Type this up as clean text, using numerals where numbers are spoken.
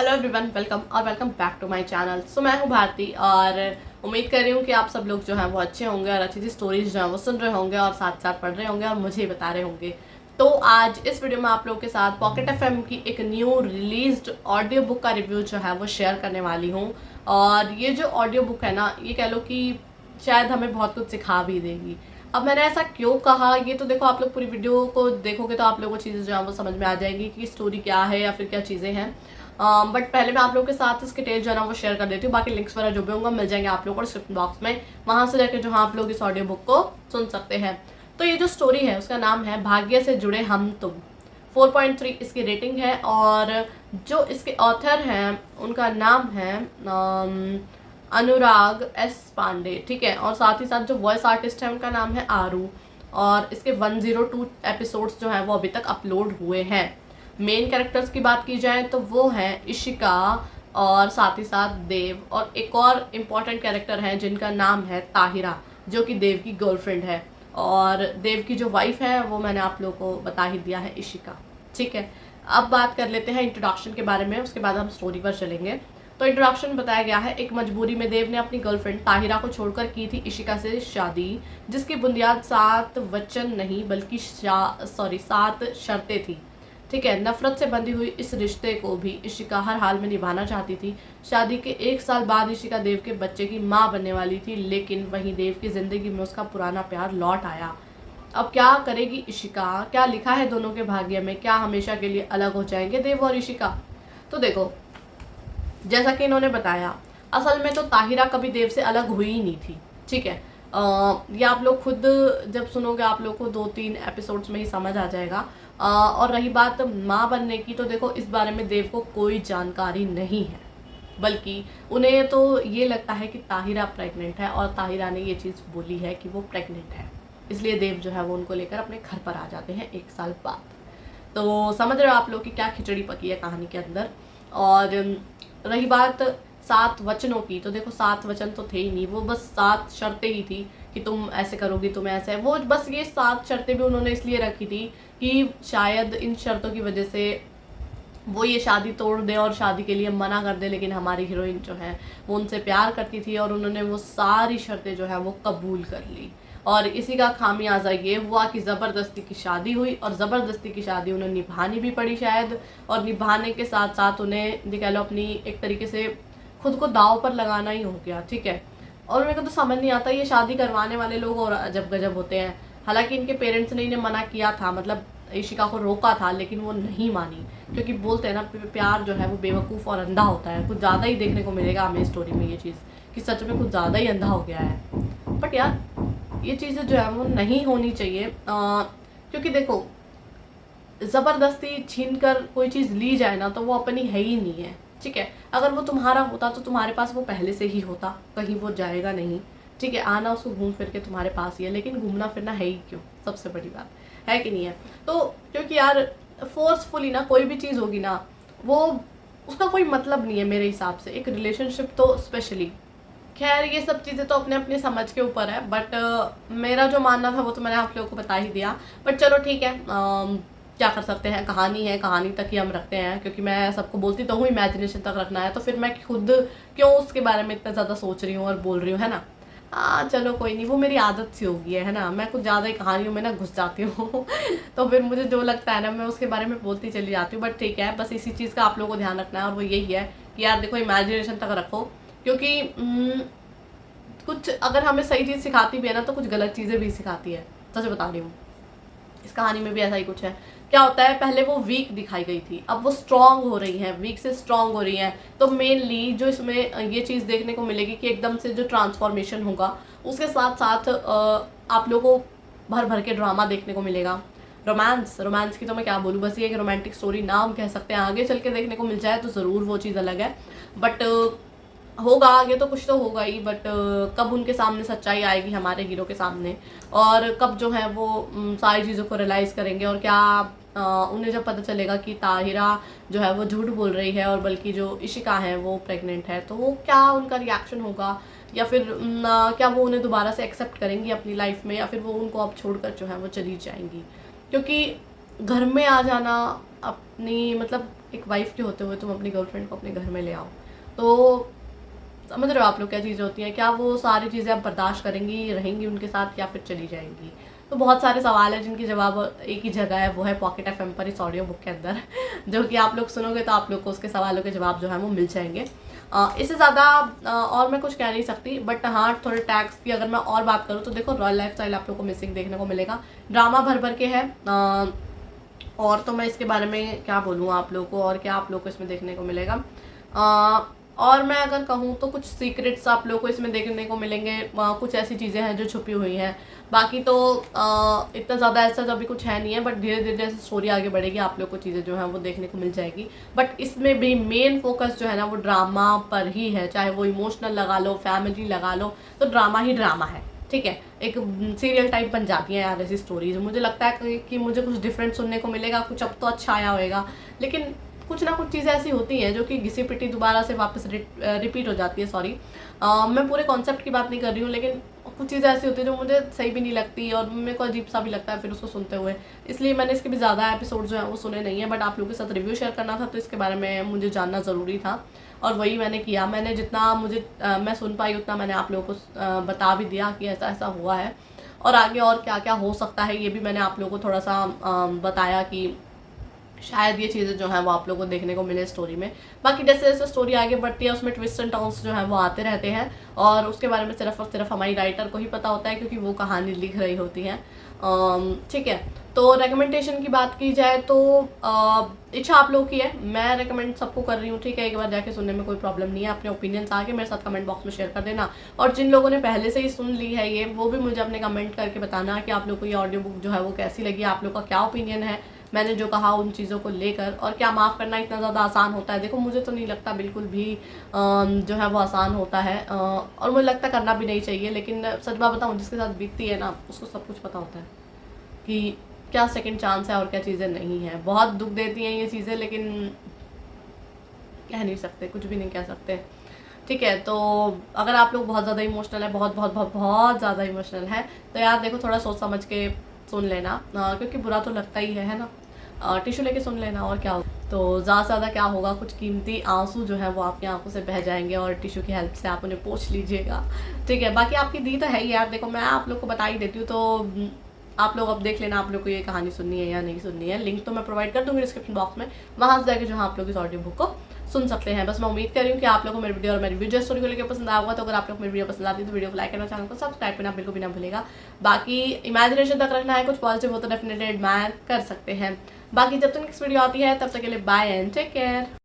Hello everyone, welcome back to my channel. So मैं हूँ भारती और उम्मीद कर रही हूँ कि आप सब लोग जो हैं वो अच्छे होंगे और अच्छी अच्छी स्टोरीज जो हैं वो सुन रहे होंगे और साथ साथ पढ़ रहे होंगे और मुझे बता रहे होंगे। तो आज इस वीडियो में आप लोगों के साथ पॉकेट एफएम की एक न्यू रिलीज्ड ऑडियो बुक का रिव्यू जो है वो शेयर करने वाली हूँ। और ये जो ऑडियो बुक है ना, ये कह लो कि शायद हमें बहुत कुछ सिखा भी देगी। अब मैंने ऐसा क्यों कहा, ये तो देखो आप लोग पूरी वीडियो को देखोगे तो आप लोगों को चीज़ें जो है वो समझ में आ जाएगी कि स्टोरी क्या है या फिर क्या चीज़ें हैं। बट पहले मैं आप लोगों के साथ इसके डिटेल जो है ना वो शेयर कर देती हूँ। बाकी लिंक्स वगैरह जो भी होंगे मिल जाएंगे आप लोगों को डिस्क्रिप्शन बॉक्स में, वहां से जाकर जो है आप लोग इस ऑडियो बुक को सुन सकते हैं। तो ये जो स्टोरी है उसका नाम है भाग्य से जुड़े हम तुम। 4.3 इसकी रेटिंग है और जो इसके ऑथर हैं उनका नाम है अनुराग एस पांडे, ठीक है। और साथ ही साथ जो वॉइस आर्टिस्ट है उनका नाम है आरू। और इसके 102 एपिसोड्स जो हैं वो अभी तक अपलोड हुए हैं। मेन कैरेक्टर्स की बात की जाए तो वो हैं इशिका और साथ ही साथ देव, और एक और इम्पॉर्टेंट कैरेक्टर हैं जिनका नाम है ताहिरा, जो कि देव की गर्लफ्रेंड है। और देव की जो वाइफ है वो मैंने आप लोगों को बता ही दिया है, इशिका, ठीक है। अब बात कर लेते हैं इंट्रोडक्शन के बारे में, उसके बाद हम स्टोरी पर चलेंगे। तो इंट्रोडक्शन बताया गया है, एक मजबूरी में देव ने अपनी गर्लफ्रेंड ताहिरा को छोड़कर की थी इशिका से शादी, जिसकी बुनियाद 7 वचन नहीं बल्कि 7 शर्तें थी, ठीक है। नफरत से बंधी हुई इस रिश्ते को भी इशिका हर हाल में निभाना चाहती थी। शादी के 1 साल बाद इशिका देव के बच्चे की माँ बनने वाली थी, लेकिन वहीं देव की जिंदगी में उसका पुराना प्यार लौट आया। अब क्या करेगी इशिका? क्या लिखा है दोनों के भाग्य में? क्या हमेशा के लिए अलग हो जाएंगे देव और इशिका? तो देखो, जैसा कि इन्होंने बताया, असल में तो ताहिरा कभी देव से अलग हुई ही नहीं थी, ठीक है। ये आप लोग खुद जब सुनोगे आप लोग को 2-3 एपिसोड्स में ही समझ आ जाएगा। और रही बात माँ बनने की, तो देखो इस बारे में देव को कोई जानकारी नहीं है, बल्कि उन्हें तो ये लगता है कि ताहिरा प्रेग्नेंट है और ताहिरा ने ये चीज़ बोली है कि वो प्रेग्नेंट है, इसलिए देव जो है वो उनको लेकर अपने घर पर आ जाते हैं 1 साल बाद। तो समझ रहे हो आप लोग कि क्या खिचड़ी पकी है कहानी के अंदर। और रही बात 7 वचनों की, तो देखो 7 वचन तो थे ही नहीं, वो बस 7 शर्तें ही थी कि तुम ऐसे करोगी, तुम ऐसे। वो बस ये 7 शर्तें भी उन्होंने इसलिए रखी थी कि शायद इन शर्तों की वजह से वो ये शादी तोड़ दे और शादी के लिए मना कर दे, लेकिन हमारी हीरोइन जो है वो उनसे प्यार करती थी और उन्होंने वो सारी शर्तें जो है वो कबूल कर ली। और इसी का खामियाजा ये हुआ कि ज़बरदस्ती की शादी हुई, और ज़बरदस्ती की शादी उन्हें निभानी भी पड़ी शायद, और निभाने के साथ साथ उन्हें कह लो अपनी एक तरीके से खुद को दाव पर लगाना ही हो गया, ठीक है। और मेरे को तो समझ नहीं आता, ये शादी करवाने वाले लोग और अजब गजब होते हैं। हालांकि इनके पेरेंट्स ने इन्हें मना किया था, मतलब इशिका को रोका था, लेकिन वो नहीं मानी, क्योंकि बोलते हैं ना प्यार जो है वो बेवकूफ़ और अंधा होता है। कुछ ज़्यादा ही देखने को मिलेगा हमें स्टोरी में ये चीज़, कि सच में कुछ ज़्यादा ही अंधा हो गया है। बट यार ये चीज़ें जो है वो नहीं होनी चाहिए, क्योंकि देखो ज़बरदस्ती छीन कर कोई चीज़ ली जाए ना तो वो अपनी है ही नहीं है, ठीक है। अगर वो तुम्हारा होता तो तुम्हारे पास वो पहले से ही होता, कहीं वो जाएगा नहीं, ठीक है। आना उसको घूम फिर के तुम्हारे पास ही है, लेकिन घूमना फिरना है ही क्यों, सबसे बड़ी बात है कि नहीं है। तो क्योंकि यार फोर्सफुली ना कोई भी चीज़ होगी ना, वो उसका कोई मतलब नहीं है मेरे हिसाब से, एक रिलेशनशिप तो स्पेशली। खैर ये सब चीज़ें तो अपने अपने समझ के ऊपर है, बट मेरा जो मानना था वो तो मैंने आप लोगों को बता ही दिया। बट चलो ठीक है, क्या कर सकते हैं, कहानी है, कहानी तक ही हम रखते हैं, क्योंकि मैं सबको बोलती तो हूँ इमेजिनेशन तक रखना है, तो फिर मैं खुद क्यों उसके बारे में इतना ज़्यादा सोच रही हूँ और बोल रही हूँ, है ना। हाँ चलो कोई नहीं, वो मेरी आदत सी हो गई है ना, मैं कुछ ज़्यादा ही कहानियों में ना घुस जाती हूँ तो फिर मुझे जो लगता है ना मैं उसके बारे में बोलती चली जाती हूँ। बट ठीक है, बस इसी चीज़ का आप लोगों को ध्यान रखना है, और वो यही है कि यार देखो इमेजिनेशन तक रखो, क्योंकि कुछ अगर हमें सही चीज़ सिखाती भी है ना तो कुछ गलत चीज़ें भी सिखाती है, सच बता रही हूँ। इस कहानी में भी ऐसा ही कुछ है। क्या होता है, पहले वो वीक दिखाई गई थी, अब वो स्ट्रांग हो रही हैं, वीक से स्ट्रांग हो रही हैं। तो मेनली जो इसमें ये चीज़ देखने को मिलेगी कि एकदम से जो ट्रांसफॉर्मेशन होगा, उसके साथ साथ आप लोगों को भर भर के ड्रामा देखने को मिलेगा। रोमांस की तो मैं क्या बोलूँ, बस ये एक रोमांटिक स्टोरी नाम कह सकते हैं, आगे चल के देखने को मिल जाए तो ज़रूर वो चीज़ अलग है। बट होगा आगे तो कुछ तो होगा ही, बट कब उनके सामने सच्चाई आएगी हमारे हीरो के सामने, और कब जो है वो सारी चीज़ों को रियलाइज़ करेंगे, और क्या उन्हें जब पता चलेगा कि ताहिरा जो है वो झूठ बोल रही है और बल्कि जो इशिका है वो प्रेग्नेंट है, तो वो क्या उनका रिएक्शन होगा, या फिर क्या वो उन्हें दोबारा से एक्सेप्ट करेंगी अपनी लाइफ में, या फिर वो उनको अब छोड़कर जो है वो चली जाएंगी। क्योंकि घर में आ जाना, अपनी मतलब एक वाइफ के होते हुए तुम अपनी गर्लफ्रेंड को अपने घर में ले आओ, तो समझ रहे हो आप लोग क्या चीज़ें होती हैं? क्या वो सारी चीज़ें आप बर्दाश्त करेंगी, रहेंगी उनके साथ, या फिर चली जाएंगी? तो बहुत सारे सवाल हैं जिनकी जवाब एक ही जगह है, वो है पॉकेट एफएम पर इस ऑडियो बुक के अंदर जो कि आप लोग सुनोगे तो आप लोग को उसके सवालों के जवाब जो है वो मिल जाएंगे। इससे ज़्यादा और मैं कुछ कह नहीं सकती, बट हाँ थोड़े टैग्स की अगर मैं और बात करूँ तो देखो रॉयल लाइफस्टाइल आप लोग को मिसिंग देखने को मिलेगा, ड्रामा भर भर के है। और तो मैं इसके बारे में क्या बोलूँ आप लोगों को, और क्या आप लोग को इसमें देखने को मिलेगा। और मैं अगर कहूँ तो कुछ सीक्रेट्स आप लोगों को इसमें देखने को मिलेंगे, कुछ ऐसी चीज़ें हैं जो छुपी हुई हैं। बाकी तो इतना ज़्यादा ऐसा तो अभी कुछ है नहीं है, बट धीरे धीरे जैसे स्टोरी आगे बढ़ेगी आप लोग को चीज़ें जो हैं वो देखने को मिल जाएगी। बट इसमें भी मेन फोकस जो है ना वो ड्रामा पर ही है, चाहे वो इमोशनल लगा लो, फैमिली लगा लो, तो ड्रामा ही ड्रामा है, ठीक है। एक सीरियल टाइप बन जाती है यार ऐसी स्टोरीज। मुझे लगता है कि मुझे कुछ डिफरेंट सुनने को मिलेगा, कुछ अब तो अच्छा आया होएगा, लेकिन कुछ ना कुछ चीज़ें ऐसी होती हैं जो कि घिसी पिटी दोबारा से वापस रिपीट हो जाती है। सॉरी, मैं पूरे कॉन्सेप्ट की बात नहीं कर रही हूँ, लेकिन कुछ चीज़ें ऐसी होती हैं जो मुझे सही भी नहीं लगती और मेरे को अजीब सा भी लगता है फिर उसको सुनते हुए, इसलिए मैंने इसके भी ज़्यादा एपिसोड जो है वो सुने नहीं है। बट आप लोगों के साथ रिव्यू शेयर करना था तो इसके बारे में मुझे जानना ज़रूरी था, और वही मैंने किया। मैंने जितना मुझे मैं सुन पाई उतना मैंने आप लोगों को बता भी दिया कि ऐसा ऐसा हुआ है, और आगे और क्या क्या हो सकता है ये भी मैंने आप लोगों को थोड़ा सा बताया कि शायद ये चीज़ें जो हैं वो आप लोगों को देखने को मिले स्टोरी में। बाकी जैसे जैसे स्टोरी आगे बढ़ती है उसमें ट्विस्ट एंड टर्न्स जो है वो आते रहते हैं, और उसके बारे में सिर्फ और सिर्फ हमारी राइटर को ही पता होता है क्योंकि वो कहानी लिख रही होती हैं, ठीक है। तो रिकमेंडेशन की बात की जाए तो इच्छा आप लोगों की है, मैं रिकमेंड सबको कर रही हूँ, ठीक है। एक बार जाके सुनने में कोई प्रॉब्लम नहीं है, अपने ओपिनियंस आके मेरे साथ कमेंट बॉक्स में शेयर कर देना, और जिन लोगों ने पहले से ही सुन ली है ये, वो भी मुझे अपने कमेंट करके बताना कि आप लोग को ये ऑडियो बुक जो है वो कैसी लगी, आप लोग का क्या ओपिनियन है मैंने जो कहा उन चीज़ों को लेकर, और क्या माफ़ करना इतना ज़्यादा आसान होता है। देखो मुझे तो नहीं लगता बिल्कुल भी जो है वो आसान होता है, और मुझे लगता करना भी नहीं चाहिए, लेकिन सच बात बताऊँ जिसके साथ बीतती है ना उसको सब कुछ पता होता है कि क्या सेकंड चांस है और क्या चीज़ें नहीं हैं। बहुत दुख देती हैं ये चीज़ें, लेकिन कह नहीं सकते, कुछ भी नहीं कह सकते, ठीक है। तो अगर आप लोग बहुत ज़्यादा इमोशनल है, बहुत बहुत बहुत बहुत ज़्यादा इमोशनल है, तो यार देखो थोड़ा सोच समझ के सुन लेना, क्योंकि बुरा तो लगता ही है ना। टिश्यू लेके सुन लेना, और क्या होगा। तो ज़्यादा से ज़्यादा क्या होगा, कुछ कीमती आंसू जो है वो आपकी आंखों से बह जाएंगे, और टिश्यू की हेल्प से आप उन्हें पोंछ लीजिएगा, ठीक है। बाकी आपकी दी तो है ही यार, देखो मैं आप लोग को बता ही देती हूँ, तो आप लोग अब देख लेना आप लोग को ये कहानी सुननी है या नहीं सुननी है। लिंक तो मैं प्रोवाइड कर दूँगी डिस्क्रिप्शन बॉक्स में, वहाँ से जाकर जो आप लोग इस ऑडियो बुक को सुन सकते हैं। बस मैं उम्मीद कर रही हूँ कि आप लोगों को मेरी वीडियो और मेरी वीडियो स्टोरी को लेकर पसंद आएगा। तो अगर आप लोग मेरी वीडियो पसंद आती है तो वीडियो को लाइक करना, चैनल को सब्सक्राइब करना बिल्कुल भी ना भूलेगा। बाकी इमेजिनेशन तक रखना है, कुछ पॉजिटिव हो तो डेफिनेटली एडमायर कर सकते हैं। बाकी जब तक नेक्स्ट वीडियो आती है तब तक के लिए बाय एंड टेक केयर।